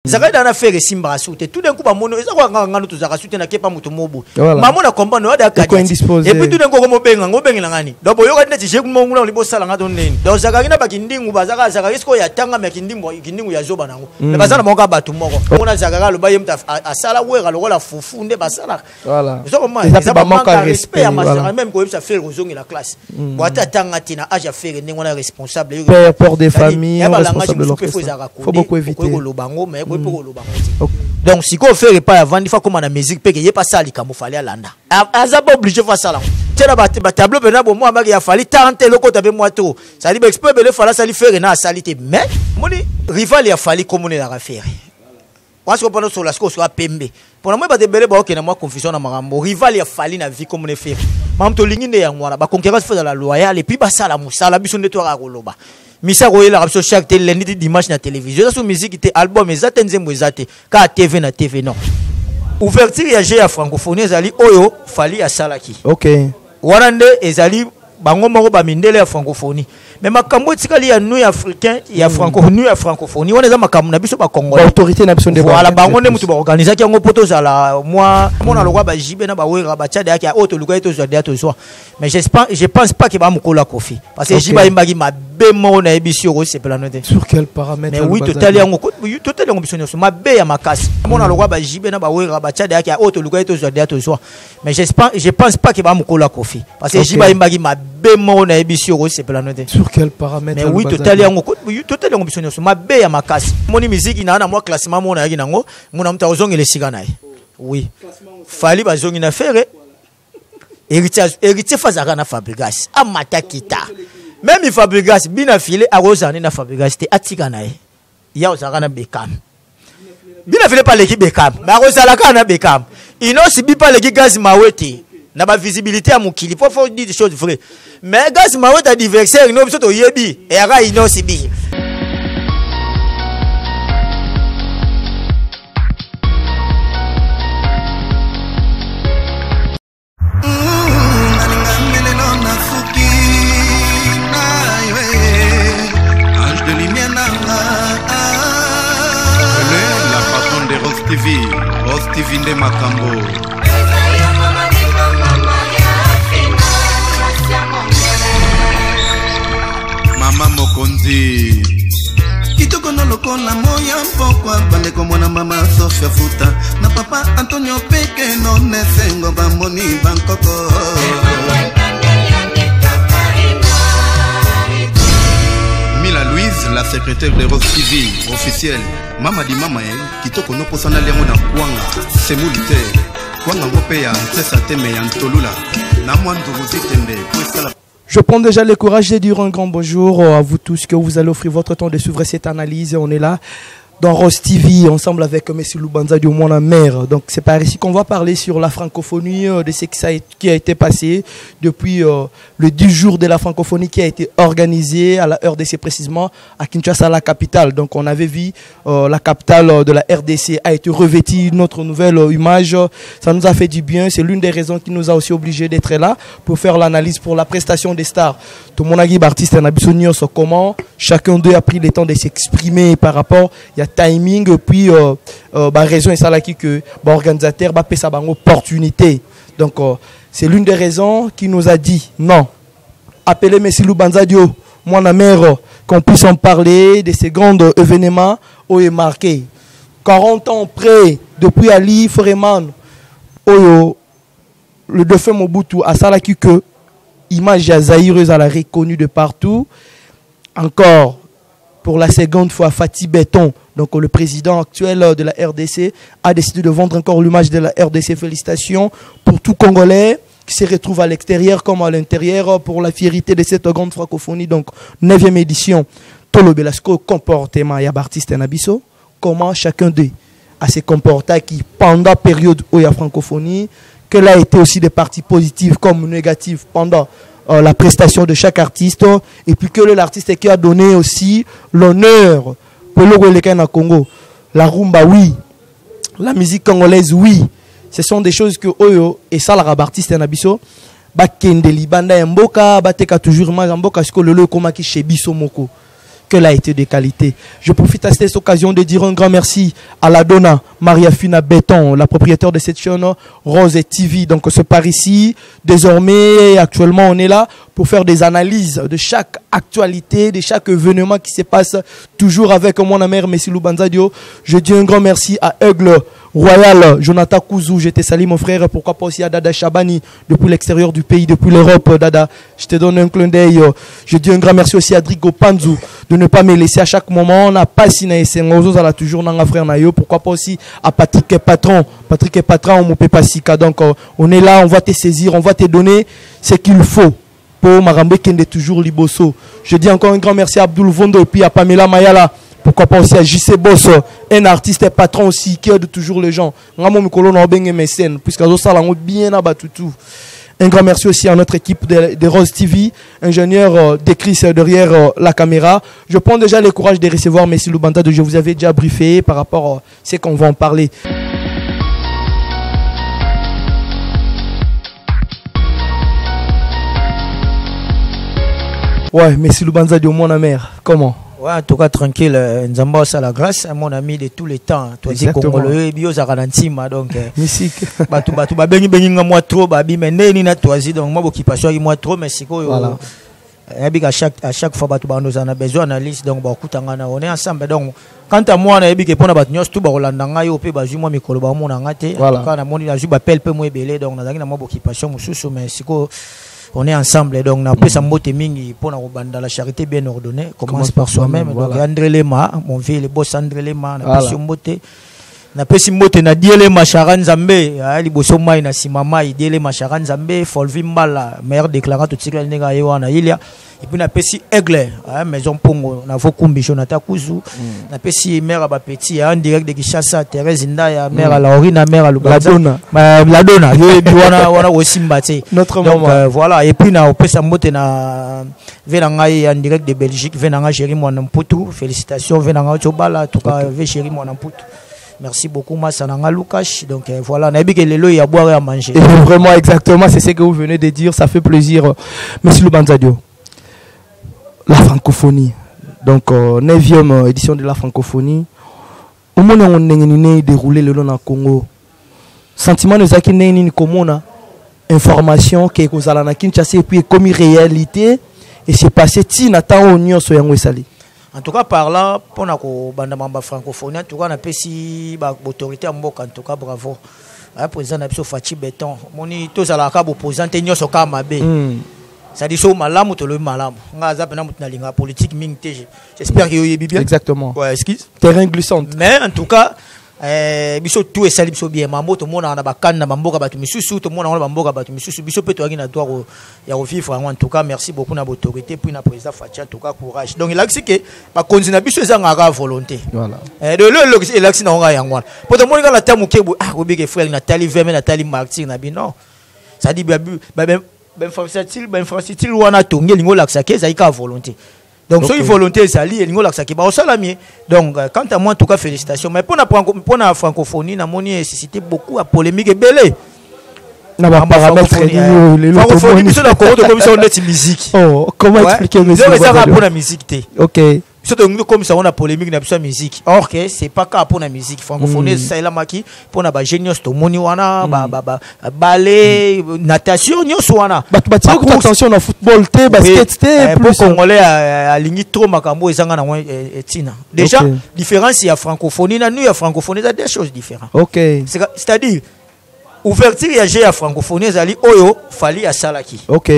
Zaka dans affaire simba soute tout d'un coup ba mono eza kwa nganga to zaka soute na kepa mutu mobu mama na komba no ada kati et puis tout d'un coup mo benga ngobengela ngani donc boyoka ndeti je kumongula libo sala ngato neni donc zaka kina bakindingu bazaka zaka isko ya tanga me kindingu ya zoba nango me bazana monga batu moko mona zaka ka lo baye mta asala wera lokola fufu nde basala voilà ça comment ça ba manque respect à ma même ko yebisa faire ozongi la classe boata tanga tina age faire ndingo na responsable père des familles responsable de l'orchestre faut beaucoup éviter donc si qu'on fait pas avant il faut comme la musique parce que y pas ça li kamufali alanda azaba obligé faire ça là tena ba tableau bena bo moi il a fallu tenter le côté avec moi trop ça dit expert bele fala ça li faire na salité mais moni rival il a fallu comme on est la faire parce que pendant sur la score soit pembe pour moi ba te bele ba OK na moi confusion na marambo rival il a fallu na vie comme on est faire mam to lingi ne ya ngwana ba concurrence fait dans la loyale et puis ba ça la musala biso ne to ra koloba misa ko yela rapso chaque lundi dimanche na télévision ça musique était album ezate nzembo ezate ka TV na TV non ouverture ya ya francophonie ezali oyo fali ya salaki OK wana nde ezali bango moko ba mindele ya francophonie mais makambo tikali ya nous africain ya francophonie ya francophonie wana za makambo na biso ba congolais autorité na biso nde voilà bango nde mutu ba organiser ki yango poto zala moi mona lokwa ba jibe na ba wera ba tchade yaki auto luka to zwa to zwa mais je pense pas que ba mukola kofi parce que jiba imbagi ma bemo na ebisio ko c'est planoté sur quel paramètre mais oui total yango total yango biso ma be ya makasi mona lokwa ba jibe na ba wera ba tchade yaki auto luka to zwa mais je pense pas que ba mukola kofi parce que jiba imbagi ma bemo na ebisio ko c'est planoté sur quel paramètre mais oui total yango biso ma be ya makasi moni musique na moi classement mona yaki nango mona mta ozongele sika nae oui fali bazongi na faire héritier fazaka na Fabregas amata kita même il Fabregas bina filé a Rosane na Fabregas te atika nae ya ozaka na Beckham bina filé pas l'équipe Beckham mais Rosalaka na Beckham ino sibi pas l'équipe Gaz Mawete na ba visibilité à mukili faut dire des choses vraies mais Gaz Mawete adversaire no biso to yebi e ara ino sibi TV Nde Makambo Mama Mokonzi Kitoko no lokola moya mpokwa bande komona mama Sofia Futa na papa Antonio Peke no nesengo bamoni bankoko Mila Louise, la secrétaire de Rose TV officielle. Mama di mama kitoko no posana lengo na kwanga semulite kwanga ngope ya ntesa teme ya ntolula na mwandu buzitende kwesala. Je prends déjà le courage de dire un grand bonjour à vous tous que vous allez offrir votre temps de suivre cette analyse. On est là dans Rose TV, ensemble avec M. Lubanza du Mon Mère. Donc c'est par ici qu'on va parler sur la francophonie, de ce qui a été passé depuis le 10 jours de la francophonie qui a été organisé à la RDC précisément, à Kinshasa, la capitale. Donc on avait vu la capitale de la RDC a été revêtie, notre nouvelle image. Ça nous a fait du bien. C'est l'une des raisons qui nous a aussi obligés d'être là pour faire l'analyse pour la prestation des stars. Tout le monde a dit, artiste comment chacun d'eux a pris le temps de s'exprimer par rapport à timing puis raison et ça là qui que organisateur va payer sa opportunité. Donc c'est l'une des raisons qui nous a dit non, appelez Messi Lubanza Dio moi la mère qu'on puisse en parler de ces grands événements où est marqué 40 ans près depuis Ali Foreman le défunt Mobutu à ça là qui que image zaïreuse à la reconnue de partout. Encore pour la seconde fois, Fatih Béton, donc le président actuel de la RDC, a décidé de vendre encore l'image de la RDC. Félicitations pour tout Congolais qui se retrouve à l'extérieur comme à l'intérieur pour la fierté de cette grande francophonie. Donc, 9e édition. Tolo Belasco, comportement, il y a Baptiste Nabiso. Comment chacun d'eux a se comporté qui, pendant la période où il y a francophonie, quelles a été aussi des parties positives comme négatives pendant la prestation de chaque artiste, et puis que l'artiste qui a donné aussi l'honneur pour le Congo. La rumba, oui. La musique congolaise, oui. Ce sont des choses que Oyo et ça, la artiste Nabiso, Bakende Libanda Mboka, Bateka toujours Mboka, ce que le Komaki chez Biso Moko. qu'elle a été de qualité. Je profite à cette occasion de dire un grand merci à la Donna, Maria Fina Béton, la propriétaire de cette chaîne Rose TV. Donc, c'est par ici. Désormais, actuellement, on est là pour faire des analyses de chaque actualité, de chaque événement qui se passe, toujours avec mon amère Messi Lubanzadio. Je dis un grand merci à Aigle Royal, Jonathan Kouzou, je te salue mon frère, pourquoi pas aussi à Dada Chabani, depuis l'extérieur du pays, depuis l'Europe, Dada, je te donne un clin d'œil. Je dis un grand merci aussi à Drigo Panzou, de ne pas me laisser à chaque moment, on n'a pas si naïsé, on a toujours dans frère Nayo, pourquoi pas aussi à Patrick Patron, on ne peut pas si, donc on est là, on va te saisir, on va te donner ce qu'il faut. Pour Marambe Kende toujours Liboso. Je dis encore un grand merci à Abdul Vondo et puis à Pamela Mayala. Pourquoi pas aussi à JC Boss, un artiste et patron aussi qui aide toujours les gens. Puisque bien abattu tout. Un grand merci aussi à notre équipe de Rose TV, ingénieur Chris derrière la caméra. Je prends déjà le courage de recevoir Messi Lubanda, je vous avais déjà briefé par rapport à ce qu'on va en parler. Ouais, Messi Lubanza de mon mère, comment? Ouais, en tout cas, tranquille, Nzamba à la grâce, mon ami de tous les temps. Toi, dis Congolais, bio Zaranantima, donc. Musique. Batu, bengi moi trop, babi, mais ni na toisi, donc moi, qui passe moi trop, mais c'est quoi, voilà. À chaque fois, batu, nous en a besoin d'analyse, donc, on est ensemble, donc. Quant à moi, on a dit que pour la bataille, tout le monde yo pe bazu moi mikolo ba mon ngate. Voilà. Quand on a mon la ju ba pel pe mo ebele, donc on a na mo occupation mususu, mais c'est quoi. On est ensemble, donc on a pris sa motte mingi pour la charité bien ordonnée. Commence par soi-même. Donc André Lema, mon vieux, le boss André Lema, on a pris motte. On a pris si motte, on a dit les macharan Zambé, ali bosso mai na simama, il dit les macharan Zambé, Folvi Mbala, meilleur déclarant tout ce qu'il y a eu en Ilia. Et puis on a pris si Aigle, maison Pongo, on a fait Kumbi Jonathan Kouzou, on a pris si mère à Petit, en direct de Kishasa, Thérèse Ndaya, mère à Laurina, mère à Lubanza. La Donna, on a aussi mbatté. Notre donc voilà, et puis on a pris sa motte en direct de Belgique, Venanga Chéri Mouanamputu, félicitations, Venanga Tchobala, en tout cas, Chéri Mouanamputu. Merci beaucoup, Massananga Lukash. Donc voilà, on a dit que il y a à boire et à manger. Et vraiment, exactement, c'est ce que vous venez de dire, ça fait plaisir. Monsieur Lubanzadio. La francophonie, donc 9e édition de la francophonie. Au moment où on a déroulé le long du Congo, sentiment de ça qui n'est comme information qui est causée à Kinshasa et puis comme réalité et c'est passé tina tant union sur yango esali. En tout cas par là pour na ko banda mamba francophonie en tout cas na pesi ba autorité en mboka en tout cas bravo. Président Nabiso Fachi Béton, moni to zala ka bo président nyoso ka mabe. Ça dit so malamu to le malamu. Nga za pena mutna linga politique mingte. J'espère que yoyebi bien. Exactement. Ouais, excuse. Terrain glissant. Mais en tout cas biso tout et sali biso bien mambo to mona na bakana mamboka batu misusu to mona na mamboka batu misusu biso pe to na droit ya vivre en tout cas merci beaucoup na autorité puis na président Fachi en tout cas courage. Donc il a dit que ba continuer biso za ngaka volonté. Voilà. De le élection na nga yangwana. Pour to mona la tamu kebu obi ke frère na tali verme na tali martyr na bi non. Ça dit ben facile wana tongi lingo laksake zaika volonté. Donc okay. So volonté sali lingo laksake ba osalami. Donc quant à moi en tout cas félicitations mais pour la francophonie na moni nécessité beaucoup à polémique et belé. Na ba paramètres les francophonie biso na Congo comme ça on est musique. Oh, comment expliquer mais ça pour la musique té. OK. Surtout comme ça on a polémique na biso musique. Or que c'est pas cas pour la musique francophonie ça la maki pour na ba génios to moni wana ballet natation nyoso wana. Ba attention na football té basket té plus congolais a lingi trop makambo ezanga na etina. Déjà différence il y a francophonie na nous il y a francophonie ça des choses différentes. OK. C'est-à-dire ouverture ya jeu ya francophonie ezali oyo fali ya salaki. OK.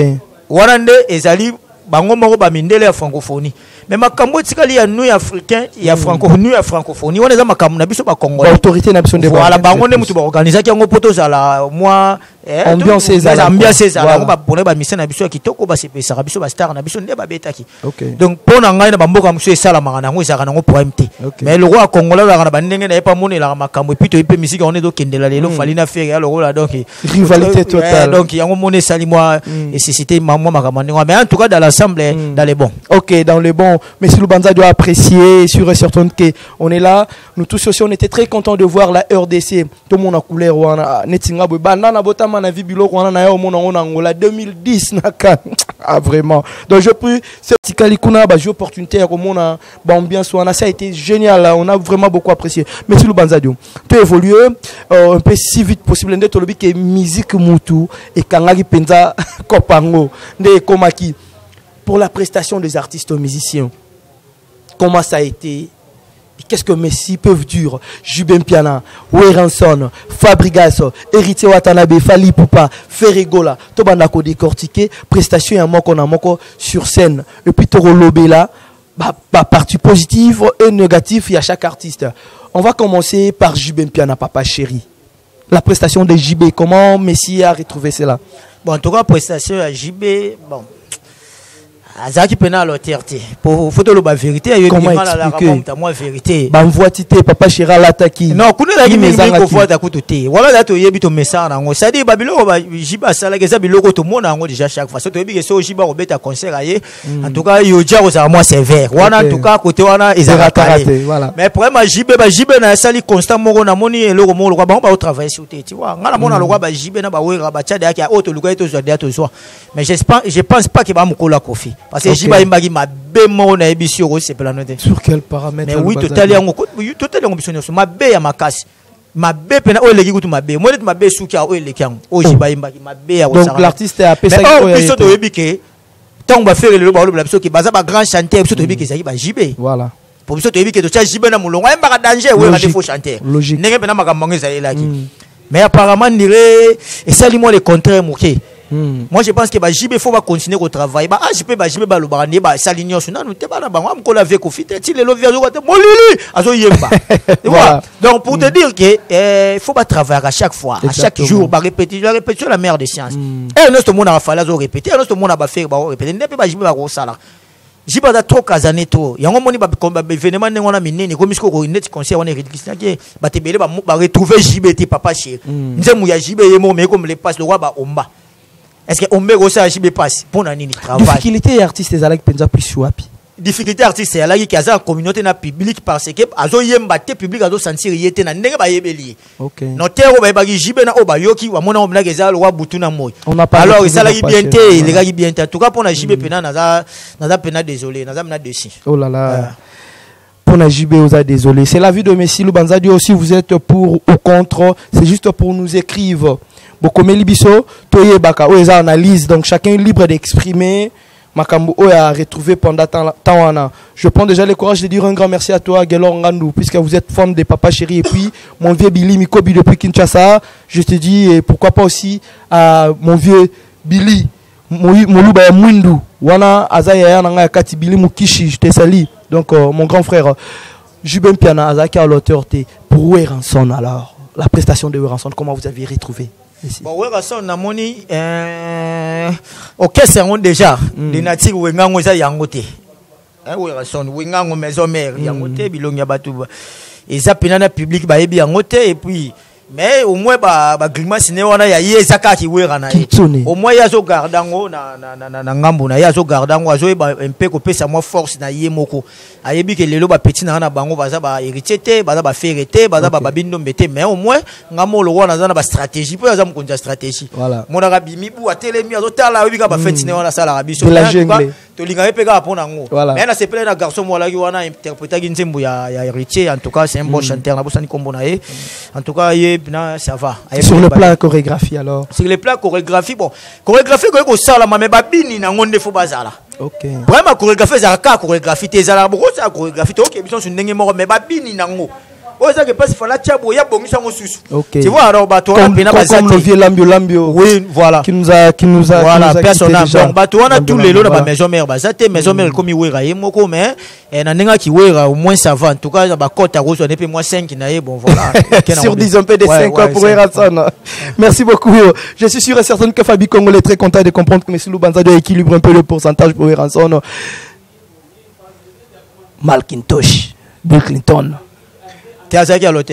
Wana nde ezali bango moko ba mindele ya francophonie. Mais makambo tikali ya nous africain ya francophonie ya francophonie wana za makambo na biso ba congolais. Autorité na biso de voilà bango nde mutu ba organiser yango poto za la moi ambiance ezala. Ambiance ezala ba pone ba mission na biso ya kitoko ba sepesa biso ba star na biso nde ba betaki. OK. Donc pona ngai na bamboka muso esala mangana ngo ezaka nango pour MT. Mais le roi congolais la na ndenge na pas mona la makambo et puis to ipe musique on est do kendela lelo fali na faire alors là donc rivalité totale. Donc yango mona sali moi et c'était moi makambo mais en tout cas dans l'ensemble dans les bons. OK, dans les bons. Monsieur Lubanza doit apprécier, sûr et certain qu'on est là. Nous tous aussi, on était très contents de voir la RDC. Tout le monde a couleur. Netinga Banana Bota vraiment na vie biloko on a au monde en Angola 2010 naka. Ah vraiment. Donc je prie cette Kalikuna bah j'ai opportunité à comment bah ambiance on a ça a été génial là, on a vraiment beaucoup apprécié. Merci Lubanzadio. Tu évolues un peu si vite possible ndé tolobi que musique mutu et kangaki penza kopango ndé komaki pour la prestation des artistes musiciens. Comment ça a été? Qu'est-ce que Messi peuvent dire? Jubem Piana, Weranson, Fabregas, Héritier Watanabe, Fali Poupa, Ferregola, Tobandako décortiqué, prestation à moko sur scène. Et puis Toro Lobela, partie positive et négative, il y a chaque artiste. On va commencer par Jubem Piana, papa chéri. La prestation de JB, comment Messi a retrouvé cela? Bon, en tout cas, prestation à JB, bon. Azaki pena l'autorité pour photo la vérité il y a mal à la raconte moi vérité ba voitité papa chéra l'attaki non kuna la kimi ko voita kututé wala la to yebi to message nango ça dit babilo ba jiba sala ke za biloko to mona ngo déjà chaque fois so to yebi ke so jiba ko beta concert aye en tout cas yo dia ko za moi sévère wana en tout cas côté wana ezaraté voilà mais problème jibe na sali constant moko na moni eloko moko ko ba travailler sur té tu vois ngala mona lokwa ba jibe na ba wera ba tchade yaki auto lokwa to zo dia to zo mais je pense pas que ba mukola kofi parce que jiba imbagi ma bemo na ebisio ko c'est planoté sur quel paramètre mais oui totalement ambition ma be ya makasi ma be pena o eleki kutu ma be moi ma be suki a o eleki yango o jiba imbagi ma be ya donc l'artiste a pesa ko ya biso to yebike tant ba faire le ba biso ki baza ba grand chanteur biso to yebike ça ba jibe voilà pour biso to yebike to cha jibe na mulongo ay mbaka danger we ngate faux chanteur ndenge pena makambo ngeza elaki mais apparemment dirait et ça lui moi le contraire moké. Moi je pense que JB faut continuer au travail. JB ba lo ba ne ba salignon suna nous te ba na ba am ko la vie ko fite ti le lo vie ko te molili azo yemba. Voilà. Donc pour te dire que il faut pas travailler à chaque fois, à chaque jour ba répéter la meilleure des sciences. Et notre monde a fallu zo répéter, notre monde a ba faire ba répéter. Ne pas JB ba ko sala. JB da trop kazané trop. Yango moni ba événement ngona minene ko misko ko net concert on est ridicule que ba te belé ba retrouver JB ti papa chez. Nzemu ya JB yemo mais comme les passe le roi ba omba. Est-ce que on met aussi à JB passe pour nani travail difficulté artiste ezalaki penza plus wapi difficulté artiste ezalaki ki aza communauté na public parce que azo yemba te public azo sentir yete na ndenge ba yebeli OK notaire ba yebaki JB na oba yoki wa mona omna kezala wa butu na moy alors ezalaki bien te ezalaki bien te en tout cas pour na JB pena naza pena désolé naza na dessus oh là là pour na JB oza désolé c'est la vie de Messi Lubanzadio aussi vous êtes pour ou contre c'est juste pour nous écrire. Bokomeli biso toye baka o eza analyse donc chacun est libre d'exprimer makambo o a retrouvé pendant temps. Je prends déjà le courage de dire un grand merci à toi Gelor Ngandou puisque vous êtes fan de Papa Chéri et puis mon vieux Billy Mikobi depuis Kinshasa je te dis et pourquoi pas aussi à mon vieux Billy Moluba Mwindu wana azaya ya nanga kati Billy Mukishi je te salue donc mon grand frère Jubem Piana azaki à l'auteur pour Weranson alors la prestation de Weranson comment vous avez retrouvé? Bon, Weranson na moni OK c'est on déjà les natifs wengango za yangote Weranson wengango maison mère yangote bilongi batu eza penana public ba yebi yangote et puis mais au moins ba grimace ne wana ya yezaka ki werana au moins yazo gardango na ngambo na yazo gardango azo ba un peu ko pesa moi force na yemoko ayebi ke lelo ba petit na bango baza ba héritier te baza ba ferete baza ba bindo mbete mais au moins ngamo lo wana za ba stratégie po yaza mkonja stratégie mona ka bimi bu atelemi azo tala obi ka ba feti ne wana sala rabiso to linga pe ka pona ngo mais na c'est plein na garçon moi là qui wana interpréter nzembo ya héritier en tout cas c'est un bon chanteur na bosani kombo na en tout cas ça va. Sur le plan chorégraphie alors. Sur le plan chorégraphie bon. Chorégraphie ko sala mais babini na ngonde fo bazala. OK. Vraiment chorégraphie za ka chorégraphie te zala beaucoup ça chorégraphie OK biso sur ndenge moko mais babini na ngo. Oza que passe fala tiabo ya bongisa ngo susu. Tu vois alors bato wana pena bazaki. Comme le vieux Lambio. Oui, voilà. Qui nous a voilà personnage. Donc bato wana tous les lots na maison mère bazate maison mère comme wera yemoko mais na nenga ki wera au moins ça va en tout cas ba cote à rose on est peu moins 5 na bon voilà. Sur 10 un peu de 5 quoi pour Weranson. Merci beaucoup. Je suis sûr et certain que Fabi Congo est très content de comprendre que M. Lubanzadio équilibre un peu le pourcentage pour Weranson. Malkintosh, Bill Clinton.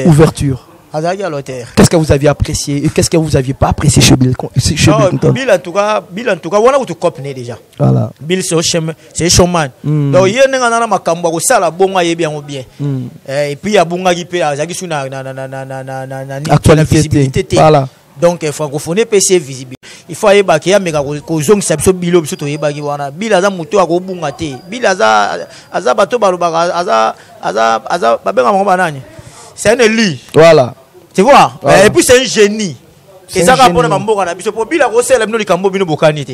Ouverture. Qu'est-ce que vous aviez apprécié et qu'est-ce que vous n'aviez pas apprécié chez Bill Clinton? Bill en tout cas, on a tout copié déjà. Voilà. Bill c'est showman. Donc il y a un makambo ko sala bonga yebi en bien. Et puis il y a bonga qui peut azaki suna na actualité. Voilà. donc francophonie PC visible il faut aller baquer mais ko zong sabso bilo biso to yebaki wana bila za muto akobunga te bila za bato balobaka aza babenga ngo banani c'est un élu voilà tu vois et puis c'est un génie et ça rapporte na mboka na biso po bila ko sela bino likambo bino bokani te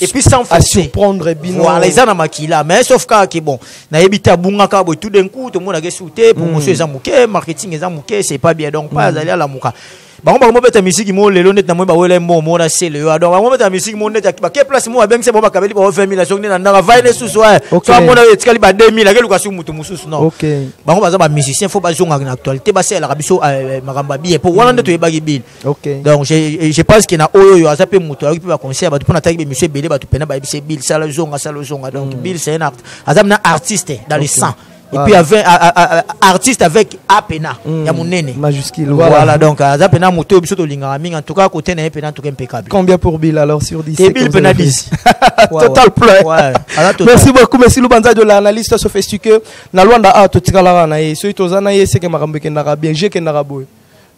et puis sans forcer surprendre bino voilà ils en a makila mais sauf que bon na yebita bunga ka bo tout d'un coup tout le monde a gesouté promotion ezamouké marketing ezamouké c'est pas bien donc pas aller à la muka ba ngomba mo beta musique mo lelo net na mo ba wele mo na sele yo donc ba mo beta musique mo net ba ke place mo abeng se mo ba kabeli ba 20000 la sokni na ndanga vaine susu so mo na etikali ba 2000 la ke lukasu mutu mususu non OK ba ngomba za ba musicien faut ba zonga na actualité ba sele rabiso magamba bien pour wana ndeto yebagi bil OK donc je pense que na oyo yo azape mutu aki ba concert ba tu pona taki be monsieur belé ba tu pena ba bise bil sala zonga donc bil c'est un azamna artiste dans le sang. Et puis avec artiste avec apena ya monene majuscule voilà donc apena moto biso to linga mingi en tout cas côté na pena tout impeccable. Combien pour Bill alors sur 10? Et Bill pena 10 total plein. Ouais merci beaucoup merci Lubanza de l'analyste sophistiqué na Luanda a to tikala na ye so itozana ye c'est que makambo ke na bien je ke na boy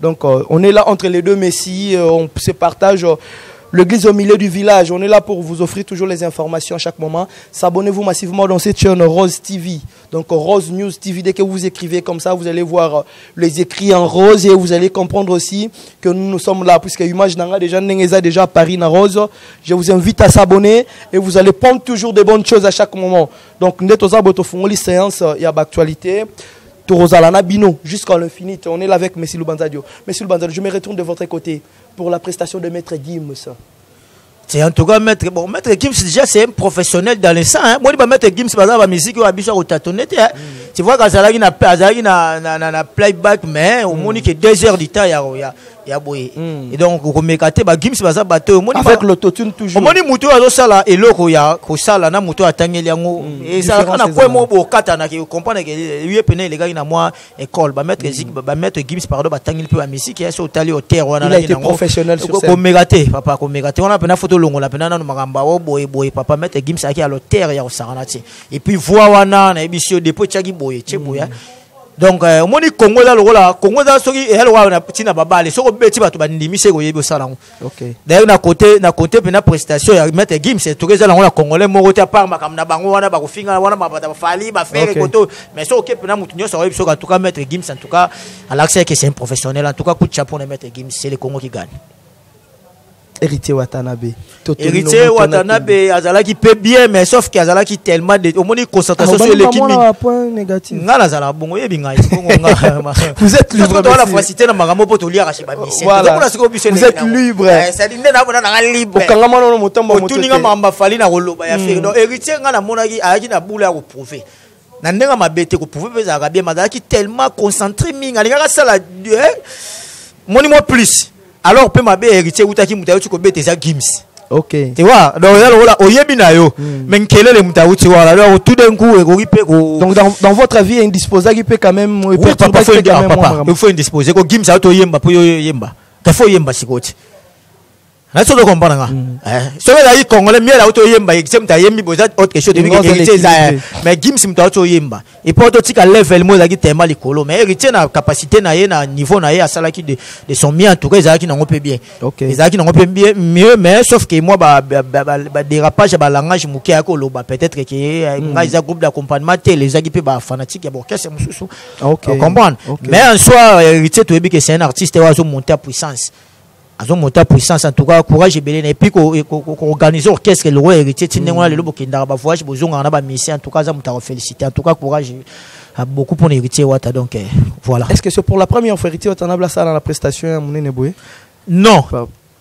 donc on est là entre les deux messies on se partage l'église au milieu du village. On est là pour vous offrir toujours les informations à chaque moment. S'abonnez-vous massivement dans cette chaîne Rose TV. Donc Rose News TV, dès que vous écrivez comme ça, vous allez voir les écrits en rose et vous allez comprendre aussi que nous sommes là. Puisque l'image n'a déjà à Paris na Rose. Je vous invite à s'abonner et vous allez prendre toujours des bonnes choses à chaque moment. Donc, nous avons les séances, il y a l'actualité. Torozalana Bino, jusqu'à l'infini. On est là avec M. Lubanzadio. M. Lubanzadio, je me retourne de votre côté pour la prestation de Maître Gims. C'est en tout cas Maître Gims déjà c'est un professionnel dans le sang. Moi je Maître Gims par exemple la musique ou habitué au tâtonner. Tu vois quand Zalagi na playback mais au moins que 2 heures du temps il y a boy. Et donc on mekate ba Gims baza bateau avec l'autotune toujours. Au moins muto azo sala eloko ya ko sala na muto atangeli yango et ça na quoi mo bo kata na ki comprendre que lui pene les gars na moi école ba Maître Gims pardon ba tangeli peu la musique et ça au tali au terre wana il a été professionnel sur scène. Ko mekate papa ko mekate on a pena photo longo la pena na magamba o boy papa Maître Gims aki à l'auteur ya osarana ti et puis voix wana na ebisio depuis chaki boy cheboya. Donc au moni Congo là le Congo là soki et alors na tina babale soko beti bato bandimi seko yebo sala. OK. D'ailleurs na côté pena prestation ya Maître Gims c'est tout ça la congolais moko ta par makam na bango wana ba ko finga wana ba fali ba faire koto mais so OK pena mutu nyoso yebo en tout cas Maître Gims en tout cas à l'accès que c'est un professionnel en tout cas coup de chapeau na Maître Gims c'est le Congo qui gagne. Héritier Watanabe. Héritier Watanabe, Azalaki peut bien, mais sauf qu'Azalaki tellement de. Au moins, concentration sur l'équipe. Point négatif. Vous êtes libre. Vous êtes libre. Héritier, Nandenga mabete ko prouver pesa bien madaki tellement concentré minga linga sala monimo plus alors peut ma bé héritier utaki mutayo ko bete za Gims. OK. Tu vois donc là oyebi na yo mais nkelele mutauti wala alors tout d'un coup donc dans votre avis indisposé qui peut quand même il faut indisposé ko Gims auto yemba po yemba il faut yemba sikoti. Na so do comprendre nga so la yi congolais mieux la auto yemba exemple ta yembi boza autre chose de héritier za mais Gims mta auto yemba et pour auto tika level mo za ki tema likolo mais héritier na capacité na ye na niveau na ye asala ki de son mieux en tout cas za ki na ngopé bien za ki na ngopé bien mieux mais sauf que moi ba dérapage ba langage muké ko loba peut-être que nga za groupe d'accompagnement les za ki pe ba fanatique ya orchestre mususu comprendre mais en soi héritier to yebi que c'est un artiste wa zo monter à puissance. Ils ont monté à puissance en tout cas courage et belé et puis organiser orchestre le roi héritier tinengola le lobo kindara ba voyage bozonga na ba mission en tout cas ça muta féliciter en tout cas courage a beaucoup pour héritier Wata donc voilà. Est-ce que c'est pour la première fois héritier Wata na ça dans la prestation monene boy? Non.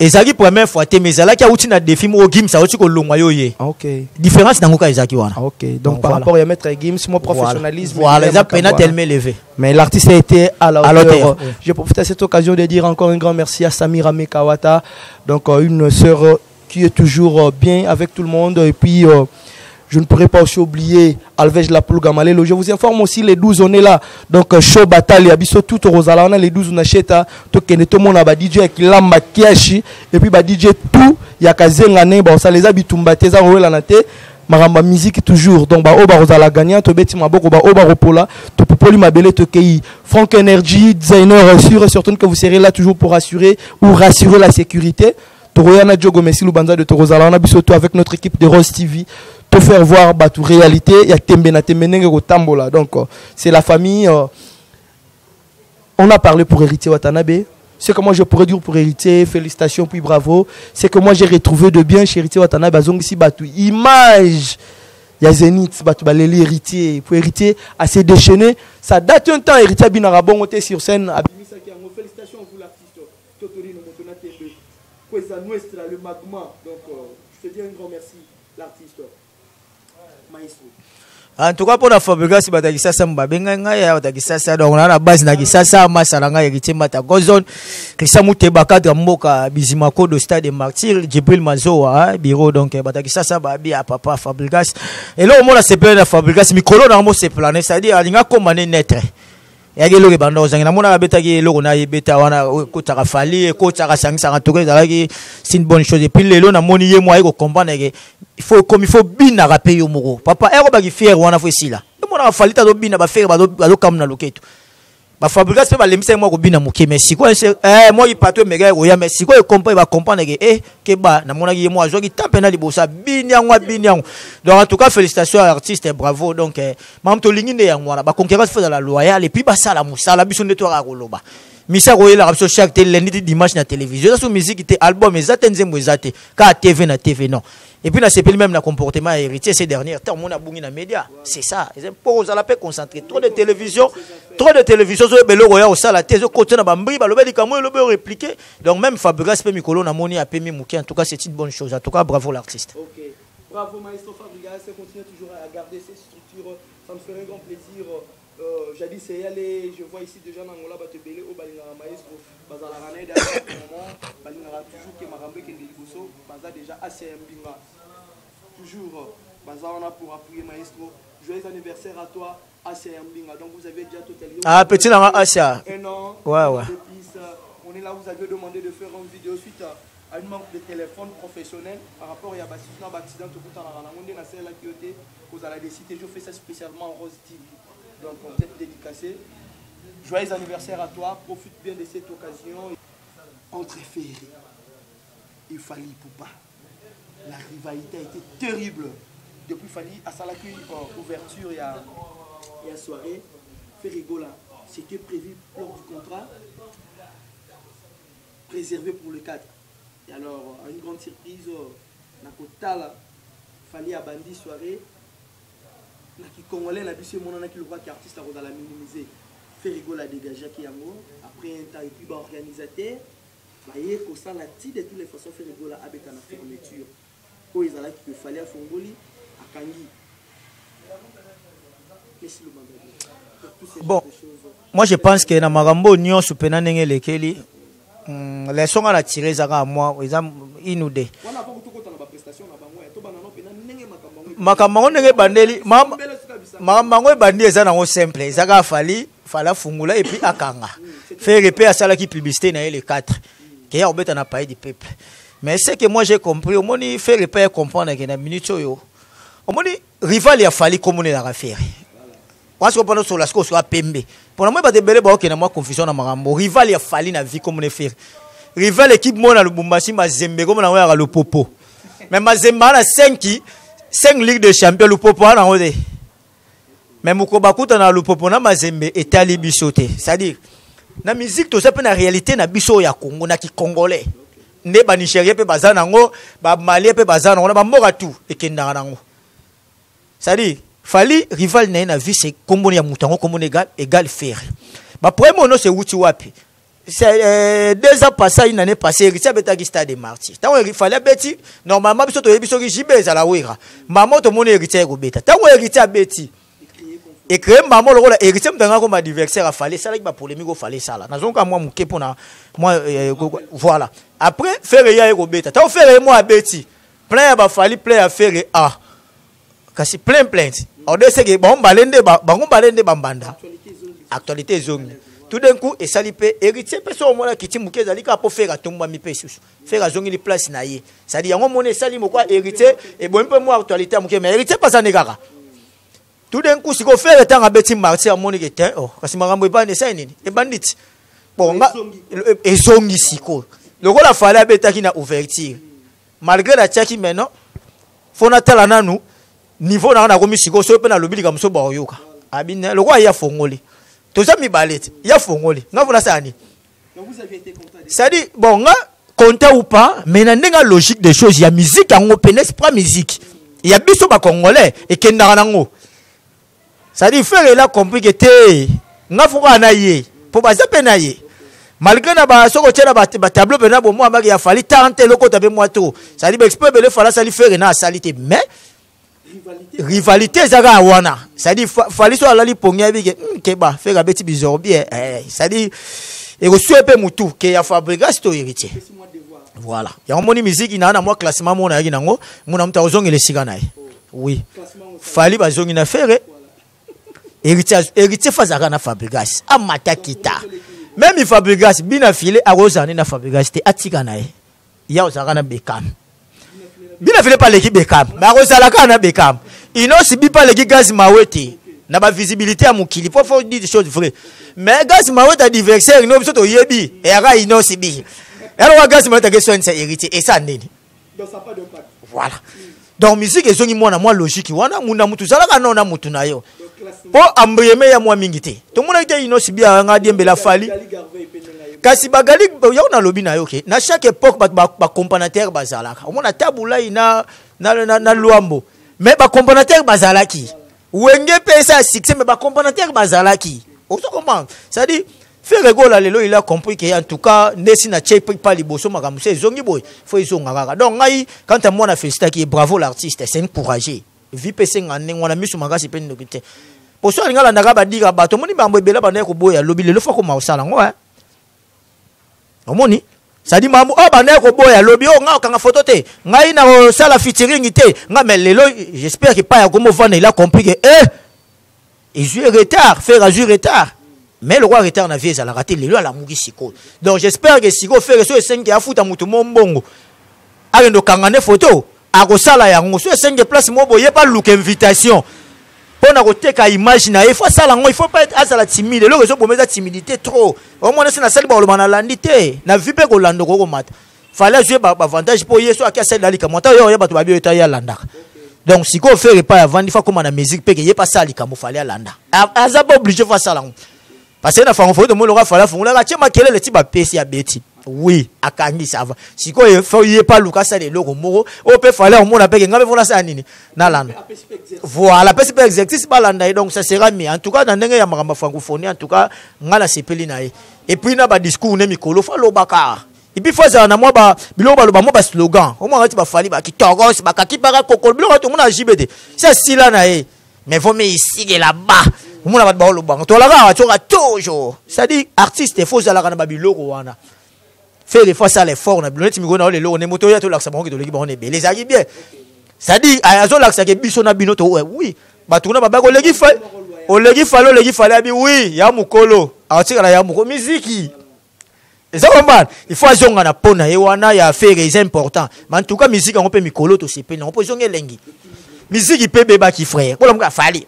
Ezaki première fois te mezala ki auti na défi mo Gims auti ko longwa yo ye. OK. Différence na ngoka ezaki wana. OK. Donc par rapport à Maître Gims mon professionnalisme voilà les a pena tellement élevé. Mais l'artiste a été à la hauteur. Je profite de cette occasion de dire encore un grand merci à Samira Mekawata, donc une sœur qui est toujours bien avec tout le monde et puis je ne pourrais pas aussi oublier Alvej la Plougamalelo. Je vous informe aussi les 12 on est là. Donc show bataille abiso tout Rosala on a les 12 on achète to kene to mona ba DJ qui lamba kiashi et puis ba DJ tout ya kazenga ne ba ça les habitumba teza roela na te maramba musique toujours donc ba oba rozala gagnant to beti maboko ba oba ropola to popoli mabele to kei Frank Energy designer sûr et certain que vous serez là toujours pour assurer ou rassurer la sécurité. Toroyana Diogo Messi Lubanza de Torozala on a bisoto avec notre équipe de Rose TV pour faire voir bah toute réalité il y a tembe na tembenenge ko tambola donc c'est la famille on a parlé pour hériter Watanabe. C'est que moi je pourrais dire pour hériter, félicitations puis bravo. C'est que moi j'ai retrouvé de bien chez héritier Watanabe Bazong ici batou image. Il y a Zénith batou baleli héritier pour hériter assez déchaîné. Ça date un temps héritier binarabon était sur scène. Félicitations à vous l'artiste. Totori no Motona TV. Cosa Nuestra le magma. Donc je te dis un grand merci l'artiste. Maestro. En tout cas pour la Fabregas batakisa samba benga ngaya batakisa sa donc on a la base na kisasa masalanga héritier mata gozone Christian Muteba cadre mboka bizimako do stade des martyrs Djibril Mazoa bureau donc batakisa sa babi à papa Fabregas et là au moins c'est plein de Fabregas mikolo na mo c'est plané c'est-à-dire alinga komane netre ya gelo ke bando zanga na mona beta ke loko na yebeta wana ko taka fali ko taka sangisa toke zalaki c'est une bonne chose et puis lelo na moni ye moi ko comprendre que il faut comme il faut bina rapper yo moko papa ero ba ki fier wana fo sila e mona falita do bina ba faire ba do kam na loketo ba Fabregas pe ba lemisa moi ko bina moke merci quoi moi il patwe mega ko ya merci quoi comprendre ba comprendre que ke ba na mona ki moi zo ki tape na libosa binyango donc en tout cas félicitations à l'artiste et bravo donc mam to lingine ya ngwana ba concurrence fait dans la loyale et puis ba sala musala biso netwara ko loba misa ko yela rapso chaque lundi dimanche na télévision ça musique était album ezate nzembo ezate ka TV na TV non. Et puis, c'est même le comportement héritier ces derniers temps. On a bougé dans les médias. C'est ça. Pour vous la paix concentrée. Trop de télévision. Au ça, la thèse, côté de Bambri, le répliqué. Donc, même Fabregas, Mikolo, Namoni, a Pemi Mouki. En tout cas, c'est une bonne chose. En tout cas, bravo l'artiste. Ok. Bravo, maestro Fabregas. Continue toujours à garder ces structures. Ça me ferait un grand plaisir. Jadis, c'est y aller. Je vois ici déjà dans Angola, Batebele, au Balingara maestro. Bazala Ranaï, moment, Balingara toujours qui est Marambé, qui est Deligoso. Baza déjà ACM Binga. Toujours, Baza, on a pour appuyer maestro. Joyeux anniversaire à toi, ACM Binga. Donc vous avez déjà totalisé. Ah, petit dans Asia. Un an. Ouais. On est là, vous avez demandé de faire une vidéo suite à une manque de téléphone professionnel par rapport à l'accident tout à l'heure. On est dans celle-là qui était, vous allez décider, je fais ça spécialement en Rose TV. Donc on peut dédicacé. Joyeux anniversaire à toi, profite bien de cette occasion. Entre Ferré et Fali Poupa, la rivalité a été terrible. Depuis Fali à Salaki, ouverture, il y a soirée, Ferrigola, c'était prévu lors du contrat, préservé pour le cadre. Et alors, à une grande surprise, Nakotala, Fali a bandi soirée, Naki Congolais, n'a vu mon qui le voit qu'artiste a la minimiser. Ferrigola a dégagé qui après un temps et puis organisateur. Voyez qu'au sein la de toutes les façons Ferrigola avec la fermeture. Quand ils allaient qu'il fallait à Fongoli, à Kangi. Bon, moi je pense que dans Marambo Nyon Soupena Nenge Lekeli, les sons à la tirée à moi, ils nous dé. Makambo Nenge Bandeli, Makambo Bandi est un simple, ils ont fallu, fallait Fungula et puis Akanga. Faire répéter à ça qui publicité dans les 4. Qui a obéi à pays du peuple. Mais ce que moi j'ai compris, au moins il fait repère comprendre que dans minute yo, au moins rival il a fallu comme on est la affaire. Parce que pendant sur la score soit pembe. Pour moi pas de belé ba ok na moi confusion na marambo. Rival il a fallu na vie comme on est faire. Rival équipe moi na Lubumbashi Mazembe comme na wa le popo. Mais Mazembe na 5 ligues de champion le popo na ode. Mais Mukoba kuta na le popo na Mazembe etali bisoté. C'est-à-dire na musique to ça peut na réalité na biso ya Congo na ki congolais ne ba Nigeria pe bazana ngo ba Mali pe bazana ngo ba mboka tout ekenda nango ça dit fali rival na vie c'est kombo ya mutango kombo égal faire ba premier mono c'est wuti wapi c'est 2 ans passé une année passée Richard Betaki stade des martyrs tant il fallait beti normalement biso to yebiso ki jibeza la wera maman to mona Richard ko beta tant Richard beti et créer maman le rôle héritier m'danga comme adversaire a fallu ça là ba polémique au fallait ça là nazon ka moi muke pona moi voilà après faire ya ko beta ta faire moi beti plein ba fallu plein à faire a kasi plein on dit c'est que bon balende bambanda actualité zone tout d'un coup et sali pe héritier personne mona kiti muke zali ka po faire tomba mi pe susu faire zongi li place na ye ça dit yango mona sali moko héritier et bon peu moi actualité muke mais héritier pas ça negara tout d'un coup siko faire tant abeti marché amoni ke ten oh kasi makambo ba ne ça nini e bandit bon nga e zongi siko le rôle a fallu abetaki na ouverture malgré la tchaki maintenant fona tala nanu niveau na komi siko so pe na lobili ka mso ba oyoka abine le roi ya fongoli tout ça mi balette ya fongoli nga vona ça ni Donc vous avez été content. ça dit bon nga content ou pas mais na ndenga logique des choses il y a musique en open pas musique il y a biso ba congolais et kenda nango ça dit faire là compliqué té nga fuka na ye po ba zape na ye malgré na ba soko tela ba tableau pena bo moi ba ya fali 40 loko tabe moi to ça dit expert bele fala sali faire na salité mais rivalité zaka wana ça dit fali so alali pongia bi ke ba faire beti bizorbier ça dit et reçoit pe mutu ke ya Fabregas to héritier voilà ya moni musique ina na moi classement mona yaki nango mona mta ozongele sika nae oui fali bazongi na faire héritier fazaka na Fabregas amata kita même Fabregas bina filé a Rosane na Fabregas te atika nae ya ozaka na Beckham bina filé pas l'équipe Beckham mais Rosalaka na Beckham ino sibi pas l'équipe Gaz Mawete na ba visibilité à mukili pour faut dire des choses vraies mais Gaz Mawete adversaire ino biso to yebi et ara ino sibi alors Gaz Mawete que son héritier et ça nini Donc ça pas d'impact. voilà donc musique ezongi mwana moi logique wana muna mutu zalaka nona mutu na yo po ambrieme ya mwa mingite to mona ite ino sibi anga diembela fali kasi bagali yo na lobi na yo ke na chaque époque ba comparateur bazalaka omona tabula ina na luambo mais ba comparateur bazalaki wenge pesa succès mais ba comparateur bazalaki on se comprend ça dit faire rigoler lelo il a compris que en tout cas ndesi na chepe pas liboso makamuse zongi boy faut izonga kaka donc ngai quand moi na féliciter qui bravo l'artiste c'est encouragé vi pese ngane ngwana misu makasi pe ndokite pour ça ngala ndaka badika bato moni bambo ebela bana ko boya lobi lelo fa ko mausala ngo omoni ça dit mambo oh bana ko boya lobi oh nga kanga photo te ngai na sala featuring te nga mais lelo j'espère que pas ya comme vendre il a compris que il joue retard faire jouer retard mais le roi retard na vie ça la raté lelo la mugi siko donc j'espère que siko faire so 5 ya futa mutu mombongo agendo kangane photo akosala yango so 5 place mo boye pas look invitation pour na koteka image na il faut ça là il faut pas être à la timide le réseau bomeza timidité trop au moins c'est na salle ba lo bana landité na vipe ko lando ko mata fallait jouer ba avantage pour yeso akia celle là likamata yo ya bato ba biota ya landa donc si ko faire pas avant il faut comme na musique pe que yé pas ça likamo fallait landa aza pas obligé faire ça là parce que na fango de mo lo fallait fongo la chema kele le ti ba pesi ya beti oui akangi ça va si ko faut yé pas luka ça le loko moko o pe fallait on mona pe que ngabe fona ça nini na landa voilà parce que exercice balanda donc ça sera mieux en tout cas dans ndenge ya makamba francophonie en tout cas ngala sepeli na et puis na ba discours ne mikolo fa lo baka et puis faut ça na moi ba bilo ba lo ba mo ba slogan au moins ba fali ba ki togos ba ki para kokol bilo to mona jibede c'est sila na mais faut mais ici et là-bas mona ba ba lo ba to la ga to toujours ça dit artiste faut ça la na ba biloko wana faire des fois ça l'effort na bilo ti miko na le lo ne moto ya to la sa bango to le ki ba on est les agi bien ça dit azo la sa ke biso na binoto oui ba tuna ba ba ko legi fa o legi falo abi oui ya mukolo atika la ya mukolo musique ça comprendre il faut azonga na pona e wana ya faire c'est important mais en tout cas musique on peut mikolo to sepe na on peut zonga lengi musique peut beba ki frère ko la fali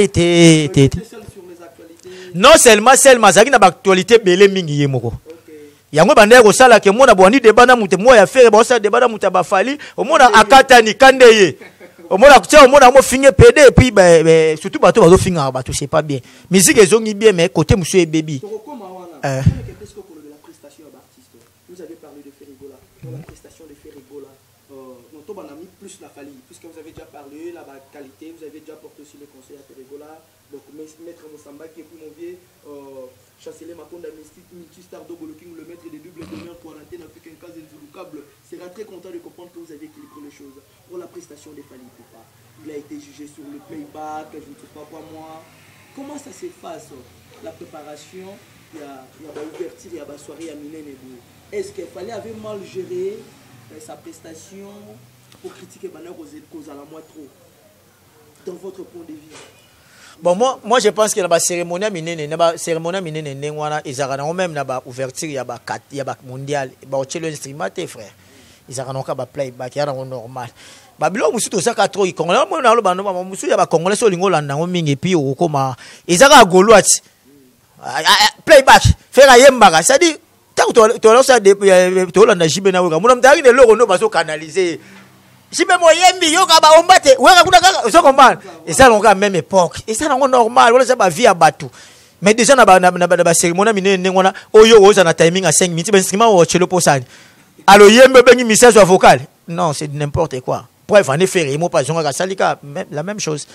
te non seulement zaki na ba actualité belé mingi yemoko yango bande ko sala ke mona bwani débat na muté moya faire ba sala débat na muta ba fali o mona akata ni kandeye o mona kutia o mona mo finge PD et puis surtout bato bazo finga bato c'est pas bien musique ezongi bien mais côté monsieur et baby vous avez parlé de Ferrigola la prestation de Ferrigola non on a mis plus la fali puisque vous avez déjà parlé la qualité vous avez déjà porté aussi le conseil à Ferrigola donc maître Moussamba qui est pour mon vieux Chancelier Makonda multistar Doboloking, le maître des doubles d'honneur quarantaine africain cas câble sera très content de comprendre que vous avez équilibré les choses. Pour la prestation des Fally Ipupa, il a été jugé sur le playback, je ne sais pas quoi moi. Comment ça s'efface la préparation, il y a l'ouverture, il y a la soirée à Minen et tout. Est-ce qu'il fallait avait mal géré sa prestation pour critiquer Banner aux à la moi trop dans votre point de vue? Bon, moi je pense que la cérémonie minene, la cérémonie minene n'engwana ezara même na ba ouverture ya ba mondial, ba otchelo instrument frère. Ezara noka ba playback ya normal. Ba bilo musu to saka trop i congolais mo na lo ba no ba musu ya ba congolais so lingo landa ngo mingi puis okoma ezara goloati. Playback faire yembaka, ça dit tant que tu as ça to landa jibe na weka. Mona mtari de loko no ba so canaliser. Si même yembi yo ka ba ombate weka kuna kaka so comprendre et ça longa même époque et ça non normal wala ça ba vie à bateau mais déjà na ba cérémonie minene ngona oyo oza na timing à 5 minutes ben instrument o chelo posani alors yembe bengi message vocal non c'est n'importe quoi bref en effet il m'a pas zonga salika la même chose